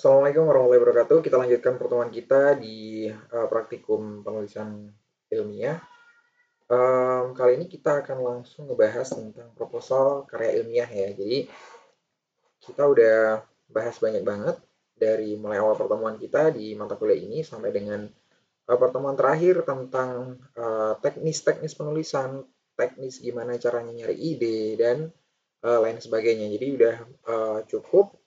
Assalamualaikum warahmatullahi wabarakatuh. Kita lanjutkan pertemuan kita di praktikum penulisan ilmiah. Kali ini kita akan langsung ngebahas tentang proposal karya ilmiah ya. Jadi kita udah bahas banyak banget dari mulai awal pertemuan kita di mata kuliah ini sampai dengan pertemuan terakhir tentang teknis-teknis penulisan, teknis gimana caranya nyari ide dan lain sebagainya. Jadi udah cukup.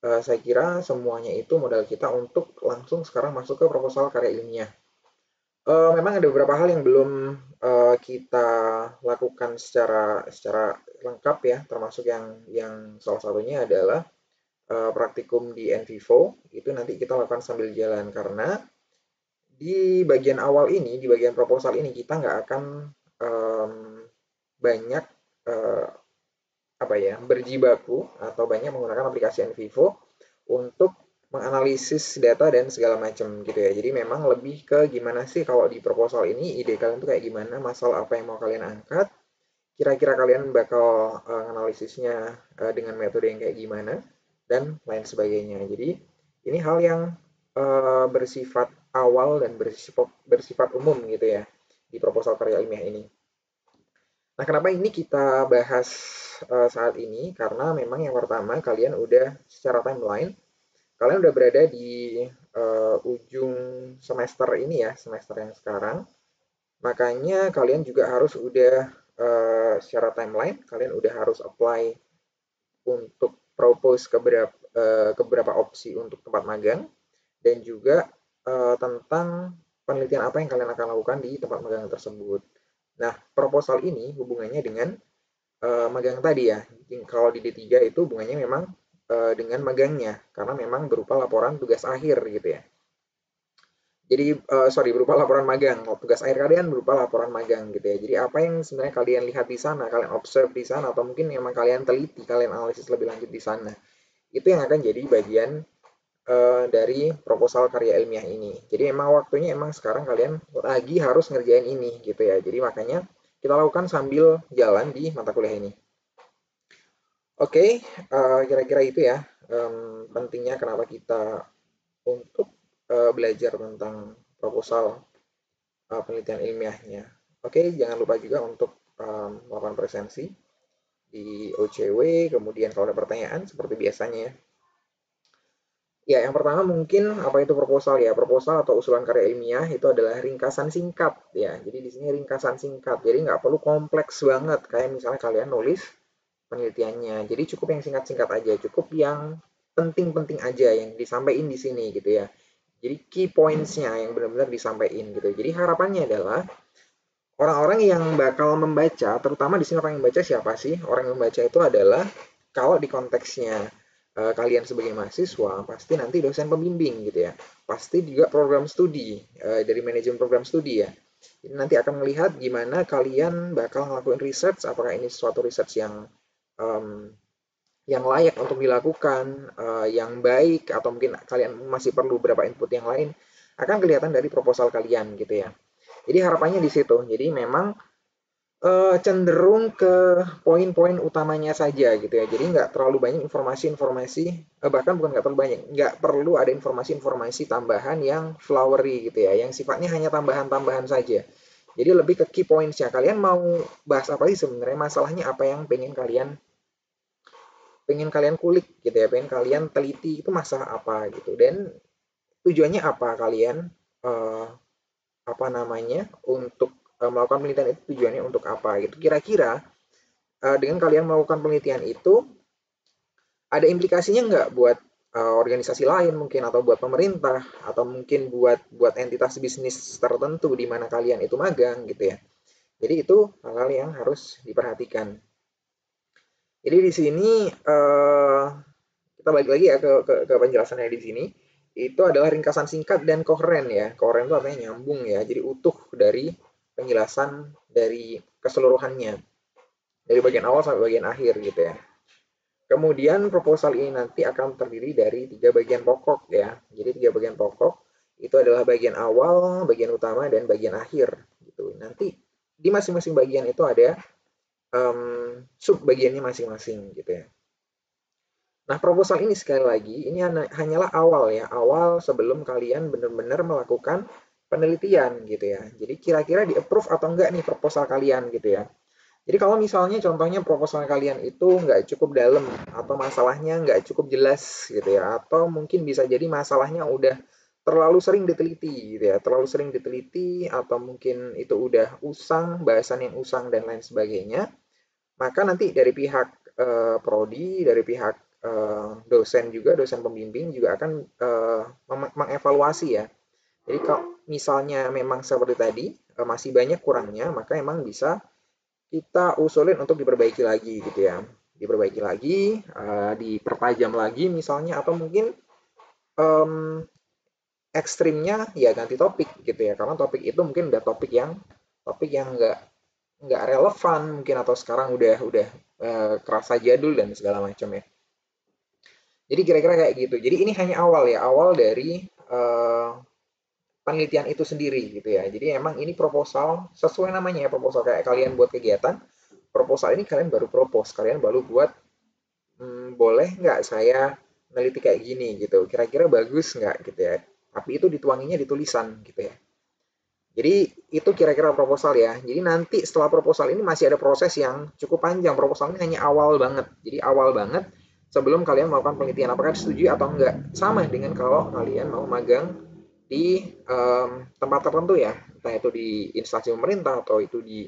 Saya kira semuanya itu modal kita untuk langsung sekarang masuk ke proposal karya ilmiah. Memang ada beberapa hal yang belum kita lakukan secara lengkap ya, termasuk yang salah satunya adalah praktikum di NVivo. Itu nanti kita lakukan sambil jalan karena di bagian awal ini, di bagian proposal ini kita nggak akan banyak berjibaku atau banyak menggunakan aplikasi NVivo untuk menganalisis data dan segala macam gitu ya. Jadi memang lebih ke gimana sih kalau di proposal ini ide kalian tuh kayak gimana, masalah apa yang mau kalian angkat, kira-kira kalian bakal analisisnya dengan metode yang kayak gimana dan lain sebagainya. Jadi ini hal yang bersifat awal dan bersifat umum gitu ya di proposal karya ilmiah ini. Nah, kenapa ini kita bahas saat ini? Karena memang yang pertama kalian udah secara timeline, kalian udah berada di ujung semester ini ya, semester yang sekarang. Makanya kalian juga harus udah secara timeline, kalian udah harus apply untuk propose ke beberapa opsi untuk tempat magang dan juga tentang penelitian apa yang kalian akan lakukan di tempat magang tersebut. Nah, proposal ini hubungannya dengan magang tadi ya. Kalau di D3 itu hubungannya memang dengan magangnya, karena memang berupa laporan tugas akhir gitu ya. Jadi, berupa laporan magang. Tugas akhir kalian berupa laporan magang gitu ya. Jadi apa yang sebenarnya kalian lihat di sana, kalian observe di sana, atau mungkin memang kalian teliti, kalian analisis lebih lanjut di sana. Itu yang akan jadi bagian dari proposal karya ilmiah ini. Jadi emang waktunya emang sekarang kalian lagi harus ngerjain ini gitu ya. Jadi makanya kita lakukan sambil jalan di mata kuliah ini. Oke, kira-kira itu ya pentingnya kenapa kita untuk belajar tentang proposal penelitian ilmiahnya. Oke, jangan lupa juga untuk melakukan presensi di OCW, kemudian kalau ada pertanyaan seperti biasanya ya. Ya, yang pertama mungkin apa itu proposal ya? Proposal atau usulan karya ilmiah itu adalah ringkasan singkat ya. Jadi di sini ringkasan singkat. Jadi nggak perlu kompleks banget kayak misalnya kalian nulis penelitiannya. Jadi cukup yang singkat-singkat aja, cukup yang penting-penting aja yang disampaikan di sini gitu ya. Jadi key points-nya yang benar-benar disampaikan gitu. Jadi harapannya adalah orang-orang yang bakal membaca, terutama di sini orang yang membaca siapa sih? Orang yang membaca itu adalah kalau di konteksnya kalian sebagai mahasiswa, pasti nanti dosen pembimbing gitu ya. Pasti juga program studi dari manajemen program studi ya. Ini nanti akan melihat gimana kalian bakal ngelakuin research, apakah ini suatu research yang layak untuk dilakukan, yang baik, atau mungkin kalian masih perlu beberapa input yang lain, akan kelihatan dari proposal kalian gitu ya. Jadi harapannya di situ. Jadi memang cenderung ke poin-poin utamanya saja gitu ya. Jadi nggak terlalu banyak informasi-informasi, bahkan bukan nggak terlalu banyak, nggak perlu ada informasi-informasi tambahan yang flowery gitu ya, yang sifatnya hanya tambahan-tambahan saja. Jadi lebih ke key points-nya. Kalian mau bahas apa sih sebenarnya? Masalahnya apa yang pengen kalian kulik gitu ya, pengen kalian teliti itu masalah apa gitu. Dan tujuannya apa kalian eh, apa namanya untuk melakukan penelitian itu tujuannya untuk apa gitu. Kira-kira dengan kalian melakukan penelitian itu ada implikasinya nggak buat organisasi lain mungkin atau buat pemerintah atau mungkin buat entitas bisnis tertentu di mana kalian itu magang gitu ya. Jadi itu hal-hal yang harus diperhatikan. Jadi di sini kita balik lagi ya ke penjelasannya di sini. Itu adalah ringkasan singkat dan koheren ya. Koheren itu artinya nyambung ya. Jadi utuh dari penjelasan dari keseluruhannya. Dari bagian awal sampai bagian akhir gitu ya. Kemudian proposal ini nanti akan terdiri dari 3 bagian pokok ya. Jadi 3 bagian pokok itu adalah bagian awal, bagian utama, dan bagian akhir gitu. Nanti di masing-masing bagian itu ada sub bagiannya masing-masing gitu ya. Nah, proposal ini sekali lagi, ini hanyalah awal ya, awal sebelum kalian benar-benar melakukan penelitian gitu ya. Jadi kira-kira di-approve atau enggak nih proposal kalian gitu ya. Jadi kalau misalnya contohnya proposal kalian itu nggak cukup dalam atau masalahnya nggak cukup jelas gitu ya, atau mungkin bisa jadi masalahnya udah terlalu sering diteliti gitu ya, terlalu sering diteliti atau mungkin itu udah usang, bahasan yang usang dan lain sebagainya, maka nanti dari pihak prodi, dari pihak dosen juga, dosen pembimbing juga akan mengevaluasi ya. Jadi kalau misalnya memang seperti tadi masih banyak kurangnya, maka emang bisa kita usulin untuk diperbaiki lagi gitu ya. Diperbaiki lagi, dipertajam lagi misalnya, atau mungkin em, ekstrimnya ya ganti topik gitu ya. Karena topik itu mungkin udah topik yang nggak relevan mungkin, atau sekarang udah kerasa jadul dan segala macam ya. Jadi kira-kira kayak gitu. Jadi ini hanya awal ya, awal dari penelitian itu sendiri gitu ya. Jadi emang ini proposal sesuai namanya ya, proposal kayak kalian buat kegiatan. Proposal ini kalian baru propose, kalian baru buat boleh nggak saya meneliti kayak gini gitu. Kira-kira bagus nggak gitu ya. Tapi itu dituanginya di tulisan gitu ya. Jadi itu kira-kira proposal ya. Jadi nanti setelah proposal ini masih ada proses yang cukup panjang. Proposal ini hanya awal banget. Jadi awal banget sebelum kalian melakukan penelitian apakah disetujui atau enggak. Sama dengan kalau kalian mau magang di tempat tertentu ya. Entah itu di instansi pemerintah atau itu di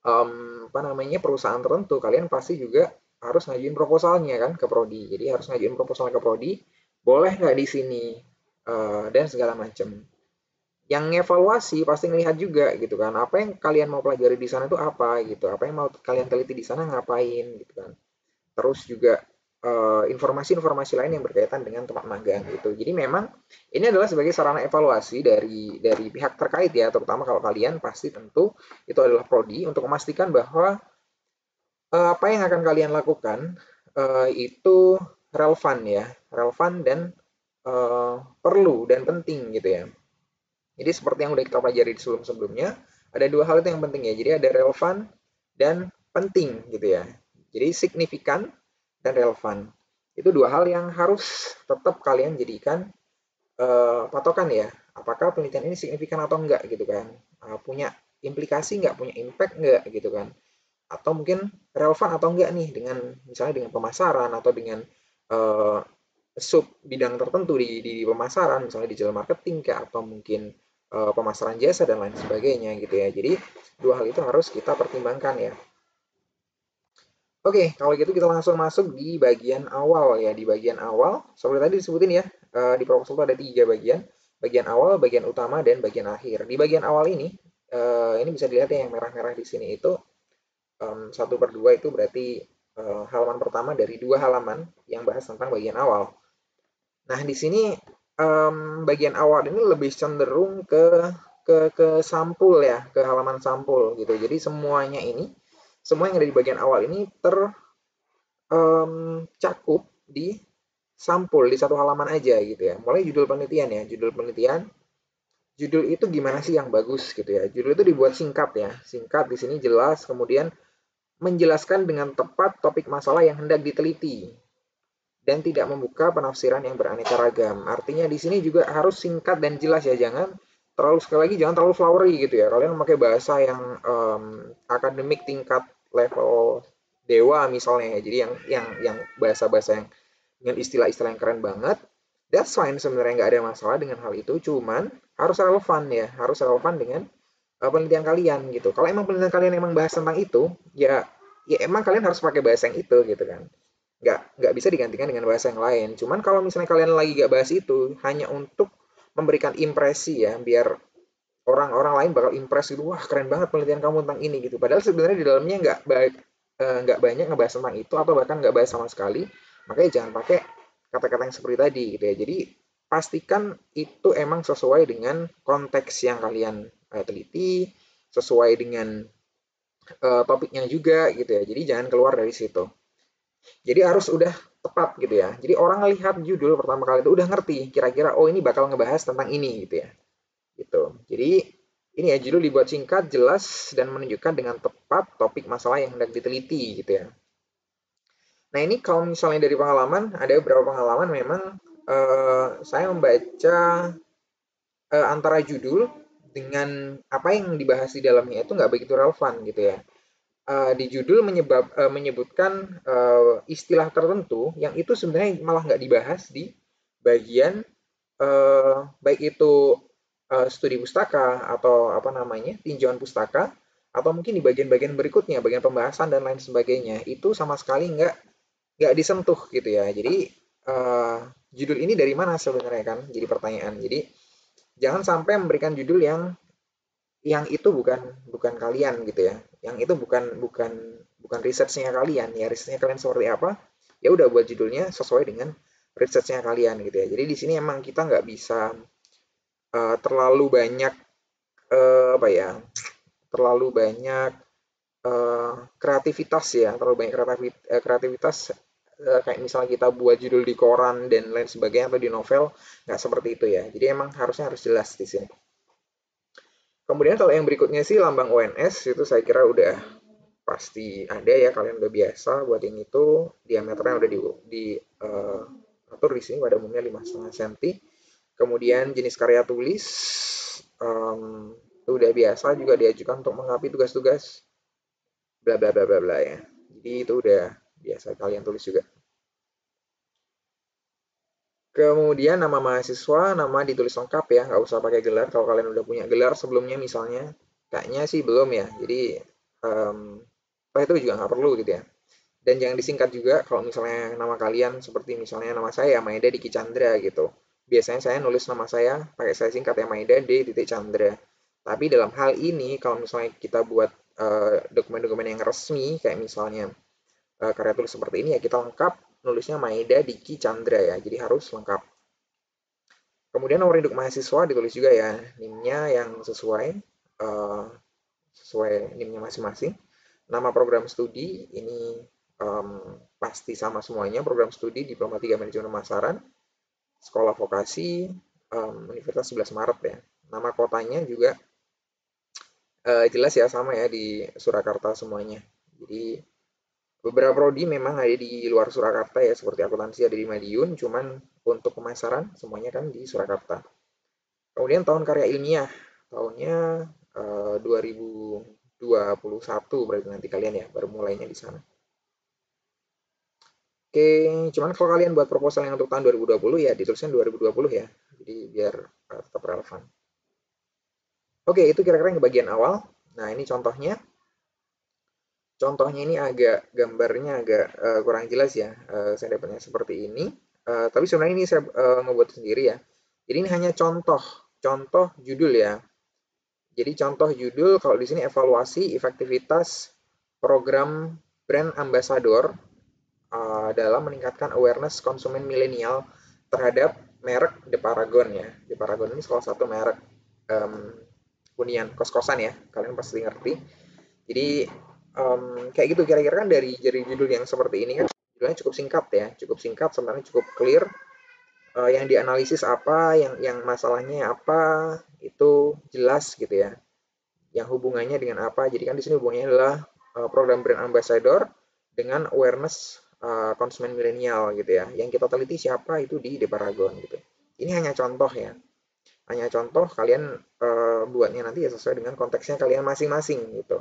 apa namanya perusahaan tertentu, kalian pasti juga harus ngajuin proposalnya kan ke prodi. Jadi harus ngajuin proposal ke prodi, boleh nggak di sini dan segala macam. Yang ngevaluasi pasti ngelihat juga gitu kan, apa yang kalian mau pelajari di sana tuh apa gitu, apa yang mau kalian teliti di sana ngapain gitu kan. Terus juga informasi-informasi lain yang berkaitan dengan tempat magang gitu. Jadi memang ini adalah sebagai sarana evaluasi dari pihak terkait ya, terutama kalau kalian pasti tentu itu adalah prodi, untuk memastikan bahwa apa yang akan kalian lakukan itu relevan ya, relevan dan perlu dan penting gitu ya. Jadi seperti yang udah kita pelajari di sebelum-sebelumnya, ada dua hal itu yang penting ya. Jadi ada relevan dan penting gitu ya. Jadi signifikan dan relevan. Itu dua hal yang harus tetap kalian jadikan patokan ya. Apakah penelitian ini signifikan atau enggak gitu kan. Punya implikasi enggak, punya impact enggak gitu kan. Atau mungkin relevan atau enggak nih dengan misalnya dengan pemasaran atau dengan uh, sub bidang tertentu di pemasaran, misalnya digital marketing kayak, atau mungkin pemasaran jasa dan lain sebagainya gitu ya. Jadi dua hal itu harus kita pertimbangkan ya. Oke, kalau gitu kita langsung masuk di bagian awal ya. Di bagian awal, seperti tadi disebutin ya, di proposal itu ada 3 bagian. Bagian awal, bagian utama, dan bagian akhir. Di bagian awal ini bisa dilihat ya yang merah-merah di sini itu 1/2 itu berarti halaman pertama dari 2 halaman yang bahas tentang bagian awal. Nah, di sini bagian awal ini lebih cenderung ke sampul ya, ke halaman sampul gitu. Jadi semua yang ada di bagian awal ini tercakup di sampul di satu halaman aja gitu ya. Mulai judul penelitian ya, judul itu gimana sih yang bagus gitu ya. Judul itu dibuat singkat ya, singkat di sini jelas, kemudian menjelaskan dengan tepat topik masalah yang hendak diteliti dan tidak membuka penafsiran yang beraneka ragam. Artinya di sini juga harus singkat dan jelas ya, sekali lagi jangan terlalu flowery gitu ya. Kalian memakai bahasa yang akademik tingkat level dewa misalnya ya. Jadi yang bahasa-bahasa yang dengan istilah-istilah yang keren banget. That's fine sebenarnya, nggak ada masalah dengan hal itu. Cuman harus relevan ya, harus relevan dengan penelitian kalian gitu. Kalau emang penelitian kalian emang bahas tentang itu, ya emang kalian harus pakai bahasa yang itu gitu kan. Nggak bisa digantikan dengan bahasa yang lain. Cuman kalau misalnya kalian lagi nggak bahas itu, hanya untuk memberikan impresi ya, biar orang-orang lain bakal impress gitu, wah keren banget penelitian kamu tentang ini gitu. Padahal sebenarnya di dalamnya nggak banyak ngebahas tentang itu, atau bahkan nggak bahas sama sekali. Makanya jangan pakai kata-kata yang seperti tadi gitu ya. Jadi pastikan itu emang sesuai dengan konteks yang kalian teliti, sesuai dengan topiknya juga gitu ya. Jadi jangan keluar dari situ. Jadi harus udah tepat gitu ya. Jadi orang ngelihat judul pertama kali itu udah ngerti kira-kira oh ini bakal ngebahas tentang ini gitu ya. Gitu. Jadi ini ya, judul dibuat singkat, jelas, dan menunjukkan dengan tepat topik masalah yang hendak diteliti gitu ya. Nah, ini kalau misalnya dari pengalaman, ada beberapa pengalaman memang saya membaca antara judul dengan apa yang dibahas di dalamnya itu nggak begitu relevan gitu ya. Di judul menyebutkan istilah tertentu yang itu sebenarnya malah nggak dibahas di bagian baik itu studi pustaka atau apa namanya tinjauan pustaka atau mungkin di bagian-bagian berikutnya, bagian pembahasan dan lain sebagainya itu sama sekali nggak disentuh gitu ya. Jadi judul ini dari mana sebenarnya kan? Jadi pertanyaan. Jadi jangan sampai memberikan judul yang itu bukan kalian gitu ya. Yang itu bukan researchnya kalian. Ya researchnya kalian seperti apa? Ya udah buat judulnya sesuai dengan researchnya kalian gitu ya. Jadi di sini emang kita nggak bisa terlalu banyak apa ya? Terlalu banyak kreativitas ya, terlalu banyak kreativitas kayak misalnya kita buat judul di koran dan lain sebagainya atau di novel, nggak seperti itu ya. Jadi emang harus jelas di sini. Kemudian kalau yang berikutnya sih lambang ONS itu saya kira udah pasti ada ya, kalian udah biasa buat yang itu. Diameternya udah di atur di sini pada umumnya 5,5 cm. Kemudian jenis karya tulis itu udah biasa juga diajukan untuk mengkapi tugas-tugas bla bla bla bla bla ya. Jadi itu udah biasa kalian tulis juga. Kemudian nama mahasiswa, nama ditulis lengkap ya, nggak usah pakai gelar. Kalau kalian udah punya gelar sebelumnya misalnya, kayaknya sih belum ya. Jadi itu juga nggak perlu gitu ya. Dan jangan disingkat juga kalau misalnya nama kalian seperti misalnya nama saya Maeda Diki Chandra gitu. Biasanya saya nulis nama saya pakai saya singkat ya Maeda D titik Chandra. Tapi dalam hal ini kalau misalnya kita buat dokumen-dokumen yang resmi kayak misalnya karya tulis seperti ini ya kita lengkap nulisnya Maeda Diki Chandra ya. Jadi harus lengkap. Kemudian nomor induk mahasiswa ditulis juga ya NIM-nya yang sesuai NIM-nya masing-masing. Nama program studi ini pasti sama semuanya, program studi Diploma 3 Manajemen Pemasaran, Sekolah Vokasi, Universitas 11 Maret ya. Nama kotanya juga jelas ya sama ya di Surakarta semuanya. Jadi beberapa prodi memang ada di luar Surakarta ya, seperti akuntansi ada di Madiun, cuman untuk pemasaran semuanya kan di Surakarta. Kemudian tahun karya ilmiah, tahunnya 2021 berarti nanti kalian ya, baru mulainya di sana. Oke, cuman kalau kalian buat proposal yang untuk tahun 2020 ya ditulisnya 2020 ya, jadi biar tetap relevan. Oke, itu kira-kira yang bagian awal. Nah, ini contohnya. Contohnya ini agak gambarnya agak kurang jelas ya. Saya dapatnya seperti ini. Tapi sebenarnya ini saya ngebuat sendiri ya. Jadi ini hanya contoh judul ya. Jadi contoh judul kalau di sini evaluasi efektivitas program brand ambassador dalam meningkatkan awareness konsumen milenial terhadap merek The Paragon ya. The Paragon ini salah satu merek hunian kos-kosan ya. Kalian pasti ngerti. Jadi kayak gitu kira-kira kan dari judul yang seperti ini kan judulnya cukup singkat ya, cukup singkat sebenarnya cukup clear. Yang dianalisis apa, yang masalahnya apa, itu jelas gitu ya. Yang hubungannya dengan apa? Jadi kan di sini hubungannya adalah program brand ambassador dengan awareness konsumen milenial gitu ya. Yang kita teliti siapa itu di Deparagon gitu. Ini hanya contoh ya. Hanya contoh kalian buatnya nanti ya sesuai dengan konteksnya kalian masing-masing gitu.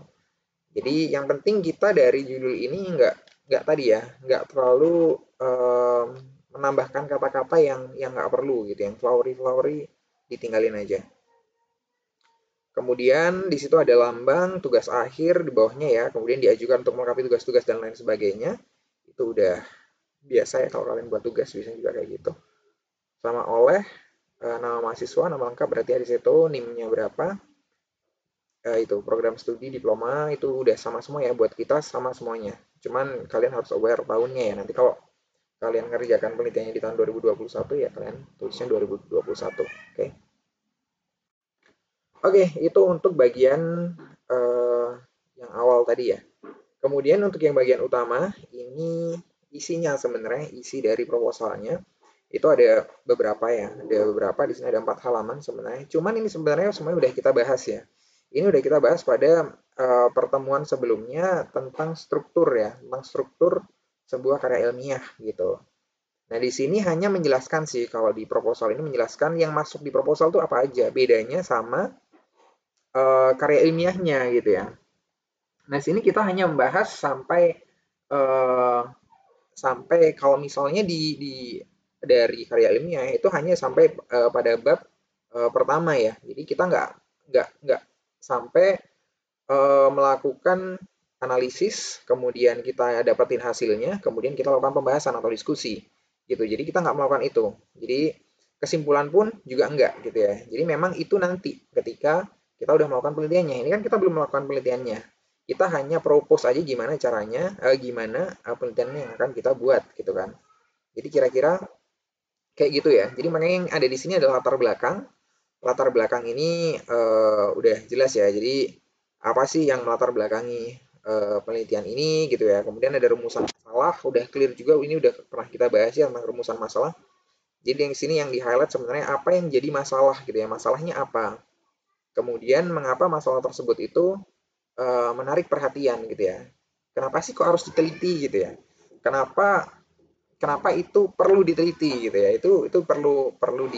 Jadi yang penting kita dari judul ini nggak tadi ya, nggak terlalu menambahkan kata-kata yang nggak perlu gitu, yang flowery ditinggalin aja. Kemudian di situ ada lambang tugas akhir di bawahnya ya, kemudian diajukan untuk melengkapi tugas-tugas dan lain sebagainya. Itu udah biasa ya kalau kalian buat tugas biasanya juga kayak gitu. Sama oleh nama mahasiswa, nama lengkap berarti di situ NIM-nya berapa. Itu program studi diploma itu udah sama semua ya buat kita sama semuanya. Cuman kalian harus aware tahunnya ya. Nanti kalau kalian ngerjakan penelitiannya di tahun 2021 ya kalian tulisnya 2021. Oke. Oke, itu untuk bagian yang awal tadi ya. Kemudian untuk yang bagian utama, ini isinya sebenarnya, isi dari proposalnya, itu ada beberapa ya. Ada beberapa, di sini ada 4 halaman sebenarnya. Cuman ini sebenarnya semuanya udah kita bahas ya. Ini udah kita bahas pada pertemuan sebelumnya tentang struktur ya, tentang struktur sebuah karya ilmiah gitu. Nah, di sini hanya menjelaskan sih, kalau di proposal ini menjelaskan yang masuk di proposal itu apa aja, bedanya sama karya ilmiahnya gitu ya. Nah, sini kita hanya membahas sampai eh, sampai kalau misalnya di dari karya ilmiah itu hanya sampai pada bab pertama ya. Jadi kita nggak sampai melakukan analisis, kemudian kita dapetin hasilnya, kemudian kita lakukan pembahasan atau diskusi gitu. Jadi kita nggak melakukan itu. Jadi kesimpulan pun juga enggak gitu ya. Jadi memang itu nanti ketika kita udah melakukan penelitiannya. Ini kan kita belum melakukan penelitiannya. Kita hanya propose aja gimana caranya, gimana penelitiannya yang akan kita buat gitu kan. Jadi kira-kira kayak gitu ya. Jadi makanya yang ada di sini adalah latar belakang. Latar belakang ini udah jelas ya. Jadi apa sih yang melatar belakangi penelitian ini gitu ya. Kemudian ada rumusan masalah, udah clear juga. Ini udah pernah kita bahas ya tentang rumusan masalah. Jadi yang sini yang di highlight sebenarnya apa yang jadi masalah gitu ya. Masalahnya apa? Kemudian mengapa masalah tersebut itu menarik perhatian gitu ya. Kenapa sih kok harus diteliti gitu ya? Kenapa kenapa itu perlu diteliti gitu ya, itu perlu perlu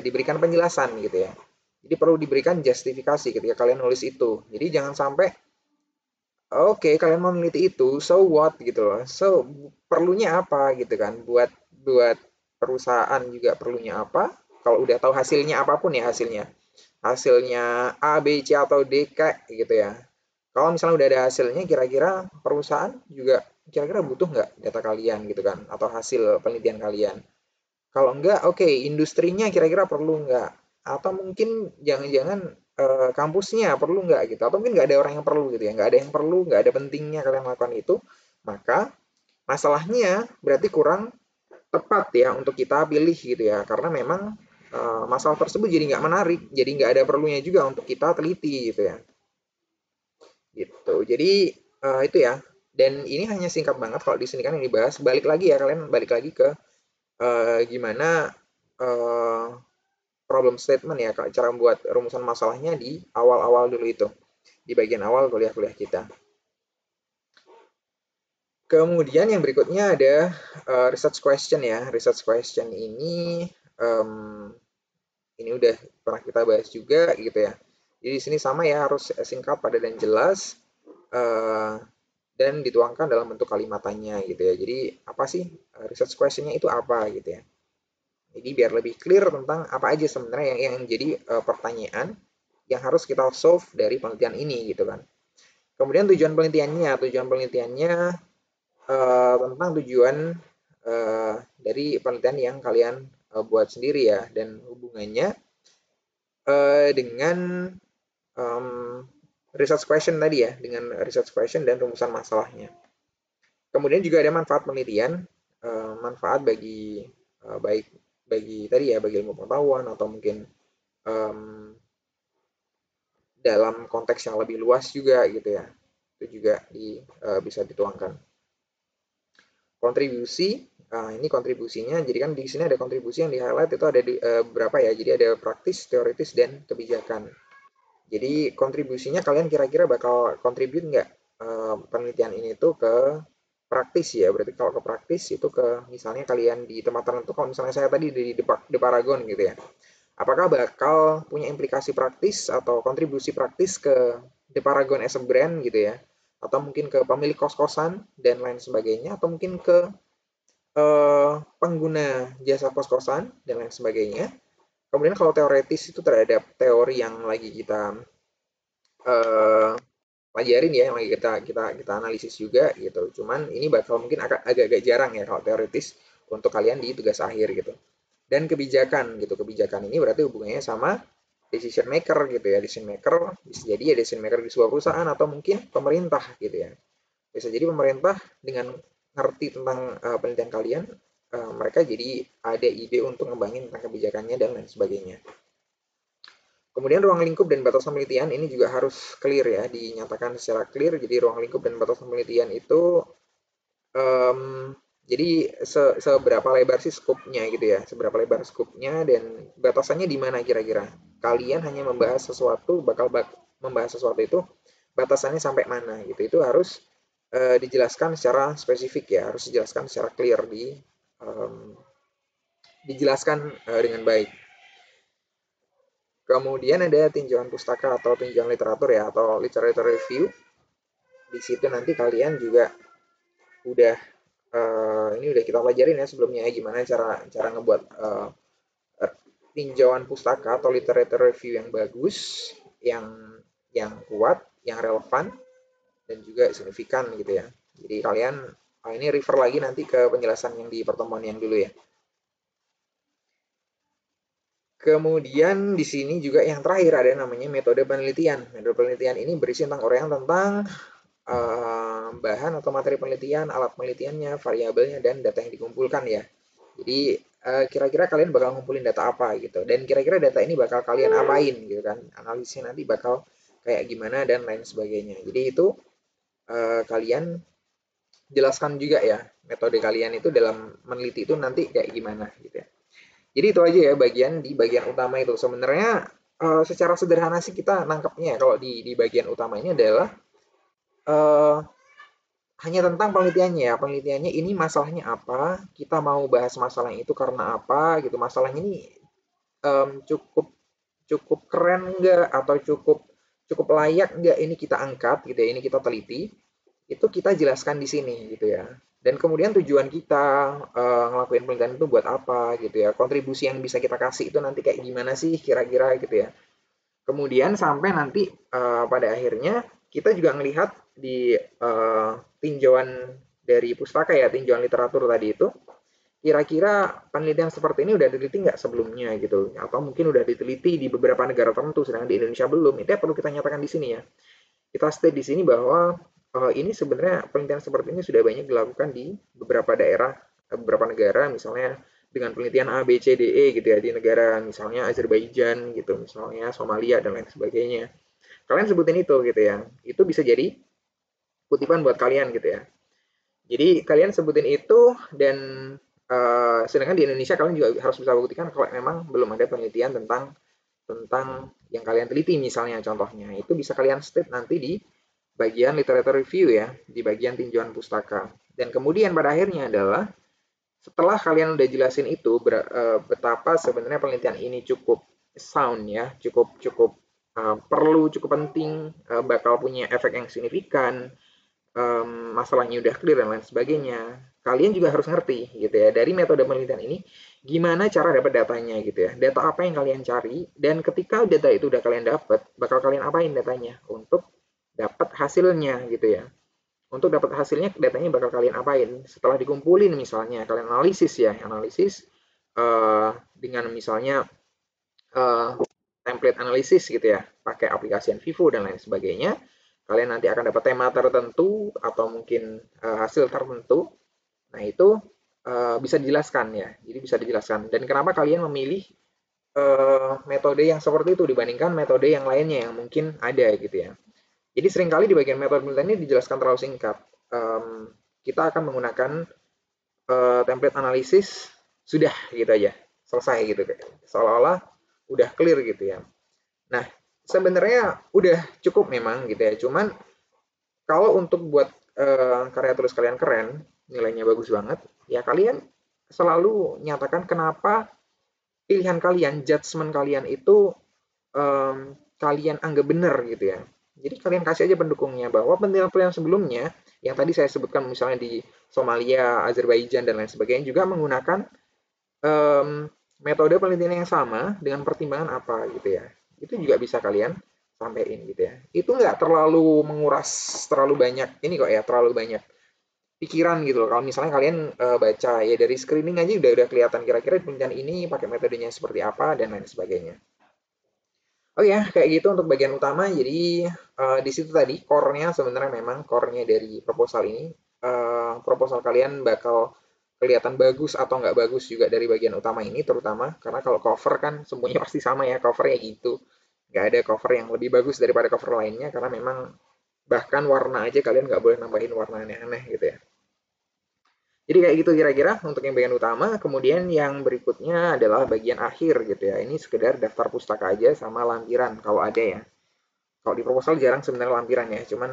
diberikan penjelasan gitu ya, jadi perlu diberikan justifikasi ketika kalian nulis itu. Jadi jangan sampai oke, kalian mau meneliti itu, so what gitu loh, so perlunya apa gitu kan, buat buat perusahaan juga perlunya apa, kalau udah tahu hasilnya apapun ya, hasilnya A B C atau D kayak gitu ya. Kalau misalnya udah ada hasilnya, kira-kira perusahaan juga kira-kira butuh nggak data kalian gitu kan, atau hasil penelitian kalian. Kalau enggak, oke, industrinya kira-kira perlu nggak? Atau mungkin jangan-jangan kampusnya perlu nggak gitu? Atau mungkin nggak ada orang yang perlu gitu ya? Nggak ada yang perlu, nggak ada pentingnya kalian melakukan itu. Maka masalahnya berarti kurang tepat ya untuk kita pilih gitu ya. Karena memang masalah tersebut jadi nggak menarik, jadi nggak ada perlunya juga untuk kita teliti gitu ya. Gitu. Jadi itu ya. Dan ini hanya singkat banget kalau di sini kan yang dibahas. Balik lagi ya, kalian balik lagi ke gimana eh, problem statement ya, cara membuat rumusan masalahnya di awal-awal dulu itu, di bagian awal kuliah-kuliah kita. Kemudian yang berikutnya ada research question ya. Research question um, ini udah pernah kita bahas juga gitu ya. Jadi di sini sama ya, harus singkat, padat dan jelas, uh, dan dituangkan dalam bentuk kalimat tanya gitu ya. Jadi apa sih research questionnya itu apa gitu ya. Jadi biar lebih clear tentang apa aja sebenarnya yang jadi pertanyaan yang harus kita solve dari penelitian ini gitu kan. Kemudian tujuan penelitiannya tentang tujuan dari penelitian yang kalian buat sendiri ya, dan hubungannya dengan um, research question tadi ya, dengan research question dan rumusan masalahnya. Kemudian juga ada manfaat penelitian, manfaat bagi baik bagi tadi ya, bagi ilmu pengetahuan atau mungkin um, dalam konteks yang lebih luas juga gitu ya. Itu juga bisa dituangkan. Kontribusi, ini kontribusinya, jadi kan di sini ada kontribusi yang di highlight itu ada berapa ya, jadi ada praktis, teoritis, dan kebijakan. Jadi kontribusinya kalian kira-kira bakal kontribut nggak penelitian ini tuh ke praktis ya, berarti kalau ke praktis itu ke misalnya kalian di tempat tertentu, kalau misalnya saya tadi di Paragon gitu ya, apakah bakal punya implikasi praktis atau kontribusi praktis ke The Paragon as a brand gitu ya, atau mungkin ke pemilik kos-kosan dan lain sebagainya, atau mungkin ke pengguna jasa kos-kosan dan lain sebagainya. Kemudian kalau teoretis itu terhadap teori yang lagi kita eh, pelajarin ya, yang lagi kita analisis juga gitu. Cuman ini bakal mungkin agak-agak jarang ya kalau teoritis untuk kalian di tugas akhir gitu. Dan kebijakan gitu. Kebijakan ini berarti hubungannya sama decision maker gitu ya. Decision maker bisa jadi ya decision maker di sebuah perusahaan atau mungkin pemerintah gitu ya. Bisa jadi pemerintah dengan ngerti tentang penelitian kalian, mereka jadi ada ide untuk ngembangin tentang kebijakannya dan lain sebagainya. Kemudian ruang lingkup dan batasan penelitian ini juga harus clear ya, dinyatakan secara clear. Jadi ruang lingkup dan batasan penelitian itu jadi seberapa lebar sih skupnya gitu ya, seberapa lebar skupnya dan batasannya di mana kira-kira. Kalian hanya membahas sesuatu, bakal membahas sesuatu itu batasannya sampai mana gitu. Itu harus dijelaskan secara spesifik ya, harus dijelaskan secara clear, dijelaskan dengan baik. Kemudian ada tinjauan pustaka atau tinjauan literatur ya, atau literature review. Di situ nanti kalian juga udah ini udah kita pelajarin ya sebelumnya ya, gimana cara ngebuat tinjauan pustaka atau literature review yang bagus, yang kuat, yang relevan, dan juga signifikan gitu ya. Jadi kalian ini refer lagi nanti ke penjelasan yang di pertemuan yang dulu ya. Kemudian di sini juga yang terakhir ada namanya metode penelitian. Metode penelitian ini berisi tentang uraian tentang bahan atau materi penelitian, alat penelitiannya, variabelnya, dan data yang dikumpulkan ya. Jadi kira-kira kalian bakal ngumpulin data apa gitu. Dan kira-kira data ini bakal kalian apain gitu kan. Analisisnya nanti bakal kayak gimana dan lain sebagainya. Jadi itu kalian jelaskan juga ya metode kalian itu dalam meneliti itu nanti kayak gimana gitu ya. Jadi itu aja ya bagian utama itu. Sebenarnya secara sederhana sih kita nangkepnya ya, kalau di bagian utama ini adalah hanya tentang penelitiannya ya. Penelitiannya ini masalahnya apa, kita mau bahas masalah itu karena apa gitu. Masalahnya ini cukup cukup keren enggak atau cukup layak enggak ini kita angkat gitu ya, ini kita teliti. Itu kita jelaskan di sini gitu ya. Dan kemudian tujuan kita ngelakuin penelitian itu buat apa gitu ya. Kontribusi yang bisa kita kasih itu nanti kayak gimana sih kira-kira gitu ya. Kemudian sampai nanti pada akhirnya kita juga melihat di tinjauan dari pustaka ya, tinjauan literatur tadi itu, kira-kira penelitian seperti ini udah diteliti nggak sebelumnya gitu, atau mungkin udah diteliti di beberapa negara tertentu, sedangkan di Indonesia belum. Itu ya perlu kita nyatakan di sini ya. Kita state di sini bahwa ini sebenarnya penelitian seperti ini sudah banyak dilakukan di beberapa daerah, beberapa negara, misalnya dengan penelitian A, B, C, D, E gitu ya, di negara misalnya Azerbaijan gitu, misalnya Somalia dan lain sebagainya. Kalian sebutin itu gitu ya. Itu bisa jadi kutipan buat kalian gitu ya. Jadi kalian sebutin itu dan sedangkan di Indonesia kalian juga harus bisa buktikan kalau memang belum ada penelitian tentang yang kalian teliti misalnya contohnya. Itu bisa kalian state nanti di bagian literature review ya, di bagian tinjauan pustaka. Dan kemudian pada akhirnya adalah setelah kalian udah jelasin itu betapa sebenarnya penelitian ini cukup sound ya, cukup perlu, cukup penting, bakal punya efek yang signifikan, masalahnya udah clear dan lain sebagainya. Kalian juga harus ngerti gitu ya dari metode penelitian ini gimana cara dapat datanya gitu ya. Data apa yang kalian cari dan ketika data itu udah kalian dapat, bakal kalian apain datanya untuk dapat hasilnya gitu ya. Untuk dapat hasilnya datanya bakal kalian apain? Setelah dikumpulin misalnya kalian analisis ya, analisis dengan misalnya template analisis gitu ya, pakai aplikasi Vivo dan lain sebagainya. Kalian nanti akan dapat tema tertentu atau mungkin hasil tertentu. Nah, itu bisa dijelaskan ya. Jadi bisa dijelaskan. Dan kenapa kalian memilih metode yang seperti itu dibandingkan metode yang lainnya yang mungkin ada gitu ya. Jadi seringkali di bagian metode penelitian ini dijelaskan terlalu singkat. Kita akan menggunakan template analisis sudah gitu aja, selesai gitu. Seolah-olah udah clear gitu ya. Nah, sebenarnya udah cukup memang gitu ya. Cuman kalau untuk buat karya tulis kalian keren, nilainya bagus banget, ya kalian selalu nyatakan kenapa pilihan kalian, judgement kalian itu kalian anggap benar gitu ya. Jadi kalian kasih aja pendukungnya bahwa penelitian sebelumnya yang tadi saya sebutkan misalnya di Somalia, Azerbaijan dan lain sebagainya juga menggunakan metode penelitian yang sama dengan pertimbangan apa gitu ya. Itu juga bisa kalian sampaikan gitu ya. Itu nggak terlalu menguras terlalu banyak ini kok ya, terlalu banyak pikiran gitu loh. Kalau misalnya kalian baca ya dari screening aja udah kelihatan kira-kira penelitian ini pakai metodenya seperti apa dan lain sebagainya. Oh ya, kayak gitu untuk bagian utama. Jadi di situ tadi core-nya sebenarnya memang core-nya dari proposal ini. Proposal kalian bakal kelihatan bagus atau nggak bagus juga dari bagian utama ini terutama. Karena kalau cover kan semuanya pasti sama ya, covernya gitu. Nggak ada cover yang lebih bagus daripada cover lainnya karena memang bahkan warna aja kalian nggak boleh nambahin warna aneh-aneh gitu ya. Jadi kayak gitu kira-kira untuk yang bagian utama. Kemudian yang berikutnya adalah bagian akhir gitu ya. Ini sekedar daftar pustaka aja sama lampiran kalau ada ya. Kalau di proposal jarang sebenarnya lampiran ya. Cuman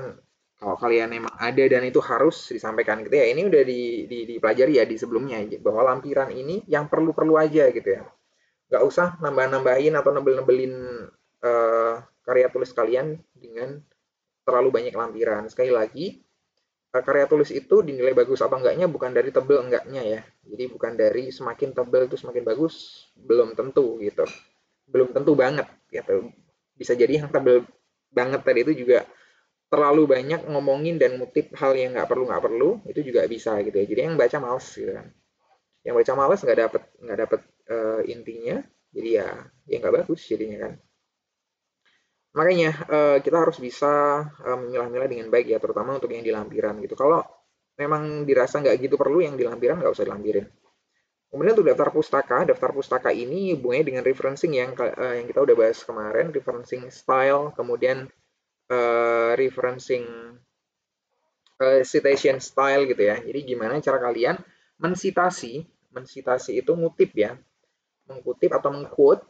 Kalau kalian emang ada dan itu harus disampaikan gitu ya, ini udah dipelajari ya di sebelumnya, bahwa lampiran ini yang perlu-perlu aja gitu ya. Nggak usah nambah-nambahin atau nebel-nebelin karya tulis kalian dengan terlalu banyak lampiran. Sekali lagi, karya tulis itu dinilai bagus atau enggaknya bukan dari tebel enggaknya ya. Jadi bukan dari semakin tebel itu semakin bagus, belum tentu gitu. Belum tentu banget gitu. Bisa jadi yang tebel banget tadi itu juga terlalu banyak ngomongin dan ngutip hal yang nggak perlu itu juga bisa gitu ya. Jadi yang baca males gitu kan. Yang baca males nggak dapet intinya, jadi ya nggak bagus jadinya kan. Makanya kita harus bisa memilah-milah dengan baik ya, terutama untuk yang di lampiran gitu. Kalau memang dirasa nggak gitu perlu yang di lampiran, nggak usah dilampirin. Kemudian untuk daftar pustaka ini hubungannya dengan referencing yang kita udah bahas kemarin, referencing style, kemudian referencing citation style gitu ya. Jadi gimana cara kalian mensitasi, mensitasi itu ngutip ya, mengkutip atau mengquote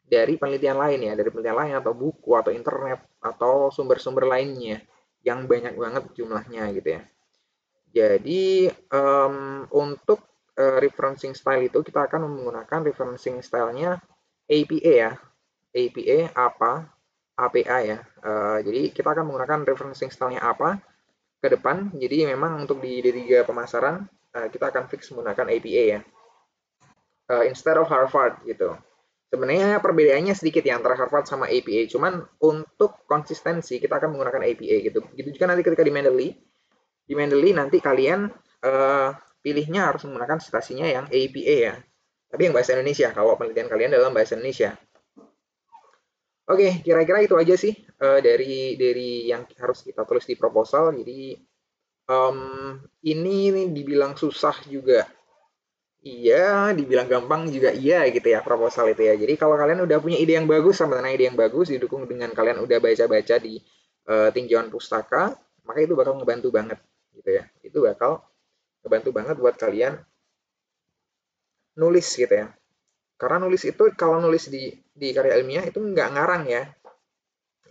dari penelitian lain ya, dari penelitian lain atau buku atau internet atau sumber-sumber lainnya yang banyak banget jumlahnya gitu ya. Jadi untuk referencing style itu kita akan menggunakan referencing stylenya APA ya, APA apa, APA ya. Jadi kita akan menggunakan referencing stylenya apa ke depan. Jadi memang untuk di D3 pemasaran kita akan fix menggunakan APA ya, instead of Harvard gitu. Sebenarnya perbedaannya sedikit ya antara Harvard sama APA, cuman untuk konsistensi kita akan menggunakan APA gitu. Gitu juga nanti ketika di Mendeley nanti kalian pilihnya harus menggunakan citasinya yang APA ya. Tapi yang bahasa Indonesia kalau penelitian kalian dalam bahasa Indonesia. Oke, kira-kira itu aja sih dari yang harus kita tulis di proposal. Jadi ini dibilang susah juga iya, dibilang gampang juga iya gitu ya proposal itu ya. Jadi kalau kalian udah punya ide yang bagus sama ide yang bagus didukung dengan kalian udah baca-baca di tinjauan pustaka, maka itu bakal ngebantu banget gitu ya. Itu bakal ngebantu banget buat kalian nulis gitu ya. Karena nulis itu kalau nulis di karya ilmiah itu nggak ngarang ya.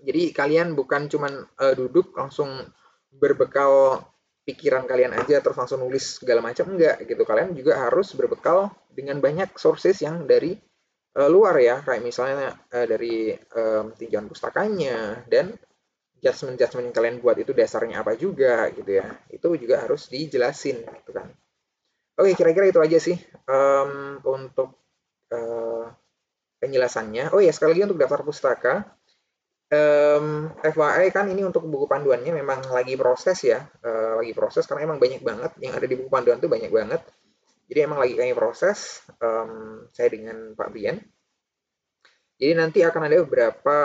Jadi kalian bukan cuman duduk langsung berbekal pikiran kalian aja terus langsung nulis segala macam enggak gitu. Kalian juga harus berbekal dengan banyak sources yang dari luar ya, kayak misalnya dari tinjauan pustakanya dan judgement-judgement yang kalian buat itu dasarnya apa juga gitu ya. Itu juga harus dijelasin gitu kan. Oke, kira-kira itu aja sih untuk penjelasannya. Oh ya, sekali lagi untuk daftar pustaka FYI kan ini untuk buku panduannya memang lagi proses ya, lagi proses karena emang banyak banget yang ada di buku panduan tuh banyak banget. Jadi emang lagi kayaknya proses saya dengan Pak Brian. Jadi nanti akan ada beberapa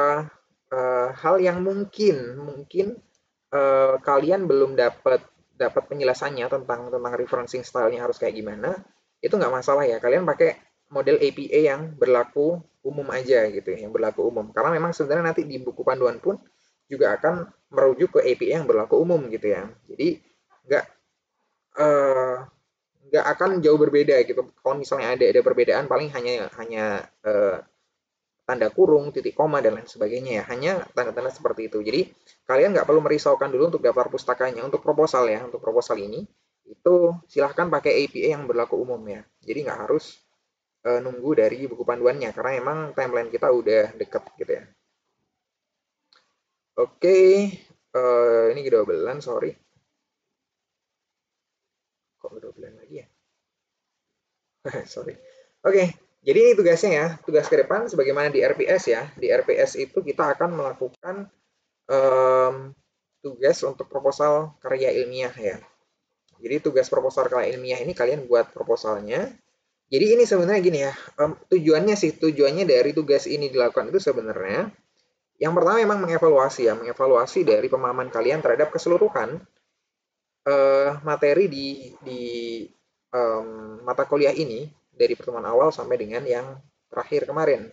hal yang mungkin kalian belum dapat penjelasannya tentang referencing stylenya harus kayak gimana. Itu nggak masalah ya. Kalian pakai model APA yang berlaku umum aja gitu, yang berlaku umum. Karena memang sebenarnya nanti di buku panduan pun juga akan merujuk ke APA yang berlaku umum gitu ya. Jadi nggak eh, nggak akan jauh berbeda gitu. Kalau misalnya ada perbedaan paling hanya tanda kurung, titik koma, dan lain sebagainya ya. Hanya tanda-tanda seperti itu. Jadi kalian nggak perlu merisaukan dulu untuk daftar pustakanya. Untuk proposal ya, untuk proposal ini, itu silahkan pakai APA yang berlaku umum ya. Jadi nggak harus nunggu dari buku panduannya, karena emang timeline kita udah deket gitu ya. Oke, ini kedobelan, sorry. Kok kedobelan lagi ya? Sorry. Oke, jadi ini tugasnya ya, tugas ke depan sebagaimana di RPS ya. Di RPS itu kita akan melakukan tugas untuk proposal karya ilmiah ya. Jadi tugas proposal karya ilmiah ini kalian buat proposalnya. Jadi ini sebenarnya gini ya, tujuannya dari tugas ini dilakukan itu sebenarnya yang pertama memang mengevaluasi dari pemahaman kalian terhadap keseluruhan materi di mata kuliah ini dari pertemuan awal sampai dengan yang terakhir kemarin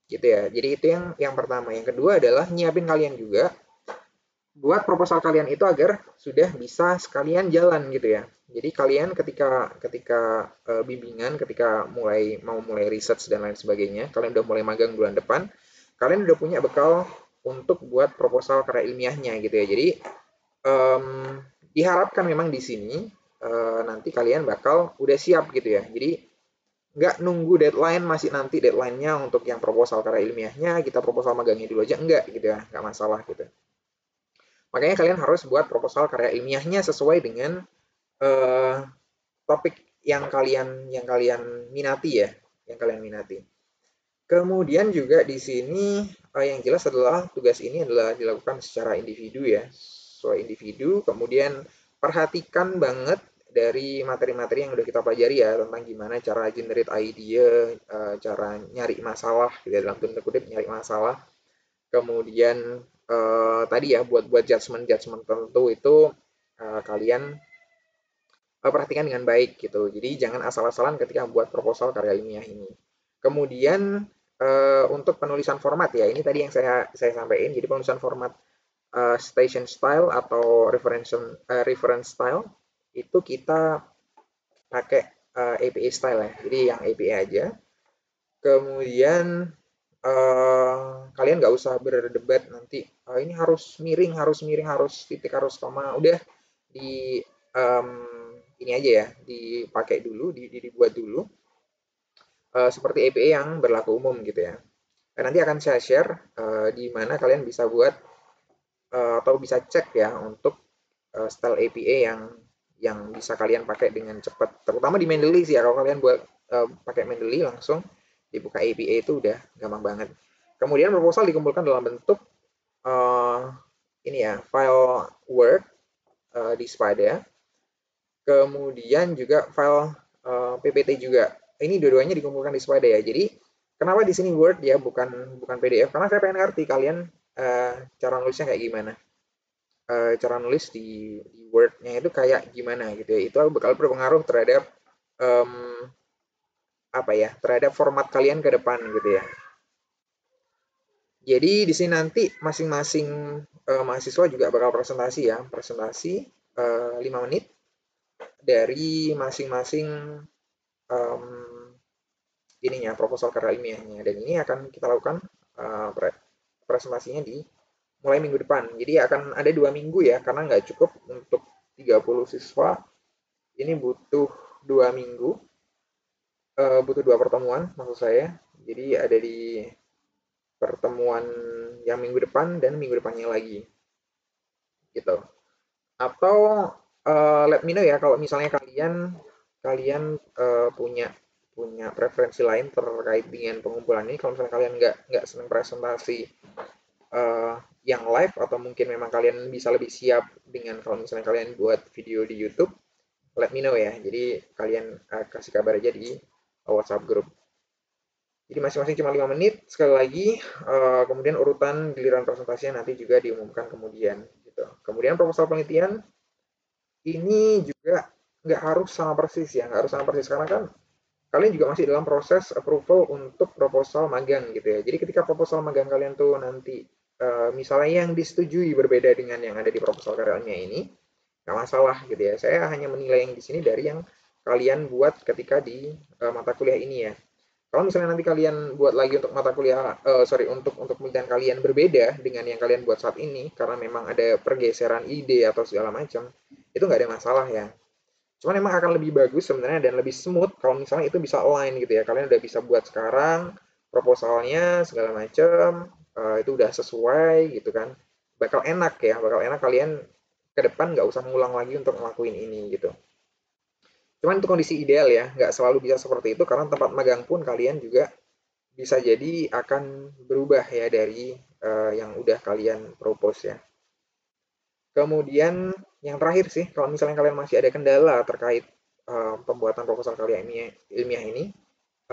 gitu ya. Jadi itu yang pertama. Yang kedua adalah nyiapin kalian juga buat proposal kalian itu agar sudah bisa sekalian jalan gitu ya. Jadi kalian ketika bimbingan, ketika mau mulai research dan lain sebagainya, kalian udah mulai magang bulan depan, kalian udah punya bekal untuk buat proposal karya ilmiahnya gitu ya. Jadi diharapkan memang di sini nanti kalian bakal udah siap gitu ya. Jadi nggak nunggu deadline, masih nanti deadline-nya untuk yang proposal karya ilmiahnya, kita proposal magangnya dulu aja, enggak gitu ya, nggak masalah gitu. Makanya kalian harus buat proposal karya ilmiahnya sesuai dengan topik yang kalian minati ya, yang kalian minati. Kemudian juga di sini yang jelas adalah tugas ini adalah dilakukan secara individu ya, sesuai individu. Kemudian perhatikan banget dari materi-materi yang udah kita pelajari ya, tentang gimana cara generate idea, cara nyari masalah gitu ya, dalam tanda kutip nyari masalah. Kemudian tadi ya buat judgement tertentu itu kalian perhatikan dengan baik gitu. Jadi jangan asal-asalan ketika membuat proposal karya ilmiah ini. Kemudian untuk penulisan format ya, ini tadi yang saya sampaikan. Jadi penulisan format station style atau reference style itu kita pakai APA style ya. Jadi yang APA aja. Kemudian kalian nggak usah berdebat nanti ini harus miring, harus titik, harus koma. Udah di ini aja ya, dipakai dulu, dibuat dulu seperti APA yang berlaku umum gitu ya. Dan nanti akan saya share di mana kalian bisa buat atau bisa cek ya untuk style APA yang bisa kalian pakai dengan cepat. Terutama di Mendeley sih ya, kalau kalian buat pakai Mendeley langsung dibuka APA itu udah gampang banget. Kemudian proposal dikumpulkan dalam bentuk ini ya, file Word di Spada. Kemudian juga file PPT juga. Ini dua-duanya dikumpulkan di Spada ya. Jadi kenapa di sini Word ya, bukan PDF? Karena saya pengen ngerti kalian cara nulisnya kayak gimana. Cara nulis di Word-nya itu kayak gimana gitu ya. Itu bakal berpengaruh terhadap apa ya? Terhadap format kalian ke depan gitu ya. Jadi di sini nanti masing-masing mahasiswa juga bakal presentasi ya, presentasi 5 menit dari masing-masing ininya proposal karya ilmiahnya, dan ini akan kita lakukan presentasinya di mulai minggu depan. Jadi akan ada 2 minggu ya, karena nggak cukup untuk 30 siswa. Ini butuh 2 minggu, butuh 2 pertemuan maksud saya. Jadi ada di pertemuan yang minggu depan dan minggu depannya lagi gitu. Atau let me know ya kalau misalnya kalian punya preferensi lain terkait dengan pengumpulan ini. Kalau misalnya kalian nggak senang presentasi yang live, atau mungkin memang kalian bisa lebih siap dengan kalau misalnya kalian buat video di YouTube, let me know ya. Jadi kalian kasih kabar aja di WhatsApp group. Jadi masing-masing cuma 5 menit. Sekali lagi, kemudian urutan giliran presentasinya nanti juga diumumkan kemudian. Gitu. Kemudian proposal penelitian ini juga nggak harus sama persis ya, nggak harus sama persis karena kan kalian juga masih dalam proses approval untuk proposal magang gitu ya. Jadi ketika proposal magang kalian tuh nanti misalnya yang disetujui berbeda dengan yang ada di proposal karyanya ini, nggak masalah gitu ya. Saya hanya menilai yang di sini dari yang kalian buat ketika di mata kuliah ini ya. Kalau misalnya nanti kalian buat lagi untuk mata kuliah, untuk penelitian kalian berbeda dengan yang kalian buat saat ini, karena memang ada pergeseran ide atau segala macam, itu nggak ada masalah ya. Cuman emang akan lebih bagus sebenarnya dan lebih smooth kalau misalnya itu bisa align gitu ya. Kalian udah bisa buat sekarang proposalnya segala macam, itu udah sesuai gitu kan. Bakal enak ya, bakal enak kalian ke depan nggak usah ngulang lagi untuk ngelakuin ini gitu. Cuman itu kondisi ideal ya, nggak selalu bisa seperti itu karena tempat magang pun kalian juga bisa jadi akan berubah ya dari yang udah kalian propose ya. Kemudian yang terakhir sih, kalau misalnya kalian masih ada kendala terkait pembuatan proposal karya ilmiah ini,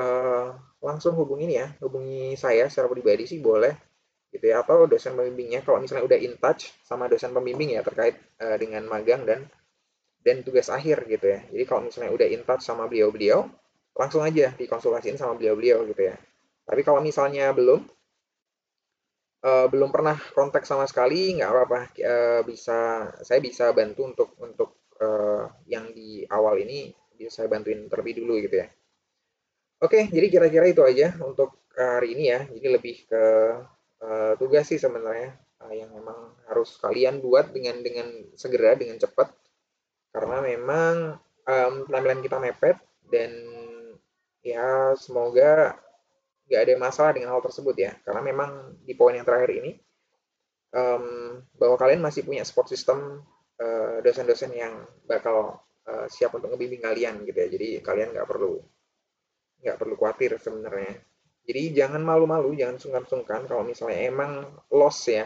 uh, langsung hubungi saya secara pribadi sih boleh gitu ya, atau dosen pembimbingnya kalau misalnya udah in touch sama dosen pembimbing ya terkait dengan magang dan tugas akhir gitu ya. Jadi kalau misalnya udah in touch sama beliau-beliau, langsung aja dikonsultasiin sama beliau-beliau gitu ya. Tapi kalau misalnya belum pernah kontak sama sekali, nggak apa-apa. Saya bisa bantu untuk yang di awal ini bisa saya bantuin terlebih dulu gitu ya. Oke, jadi kira-kira itu aja untuk hari ini ya. Jadi lebih ke tugas sih sebenarnya yang memang harus kalian buat dengan segera, dengan cepat, karena memang penampilan kita mepet dan ya semoga nggak ada masalah dengan hal tersebut ya, karena memang di poin yang terakhir ini bahwa kalian masih punya support system dosen-dosen yang bakal siap untuk ngebimbing kalian gitu ya, jadi kalian nggak perlu khawatir sebenarnya. Jadi jangan malu-malu, jangan sungkan-sungkan kalau misalnya emang lost ya,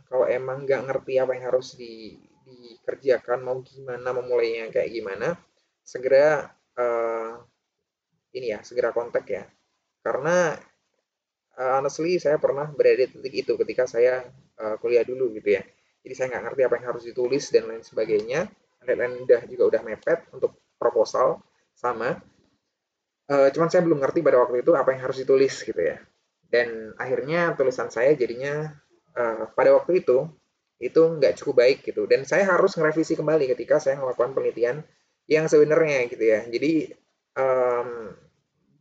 kalau emang nggak ngerti apa yang harus dikerjakan, mau gimana, memulainya kayak gimana, segera ini ya, segera kontak ya. Karena honestly saya pernah berada di titik itu ketika saya kuliah dulu gitu ya. Jadi saya nggak ngerti apa yang harus ditulis dan lain sebagainya. Deadline juga udah mepet untuk proposal sama. Cuman saya belum ngerti pada waktu itu apa yang harus ditulis gitu ya. Dan akhirnya tulisan saya jadinya pada waktu itu nggak cukup baik gitu. Dan saya harus ngerevisi kembali ketika saya melakukan penelitian yang sebenarnya gitu ya. Jadi um,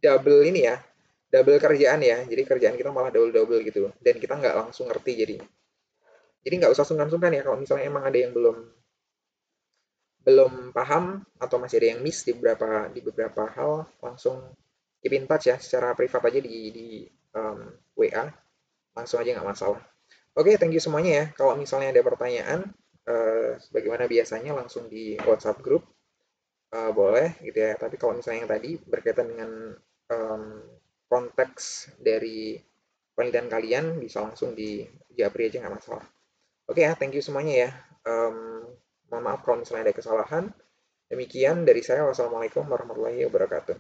double ini ya, double kerjaan ya. Jadi kerjaan kita malah double-double gitu. Dan kita nggak langsung ngerti jadinya. Jadi nggak usah sungkan-sungkan ya kalau misalnya emang ada yang belum belum paham atau masih ada yang miss di beberapa hal, langsung keep in touch ya secara privat aja di um, WA, langsung aja nggak masalah. Oke, thank you semuanya ya. Kalau misalnya ada pertanyaan, sebagaimana biasanya langsung di WhatsApp grup, boleh gitu ya. Tapi kalau misalnya yang tadi berkaitan dengan um, konteks dari penelitian kalian, bisa langsung di Japri aja nggak masalah. Oke ya, thank you semuanya ya. Mohon maaf kalau misalnya ada kesalahan. Demikian dari saya. Wassalamualaikum warahmatullahi wabarakatuh.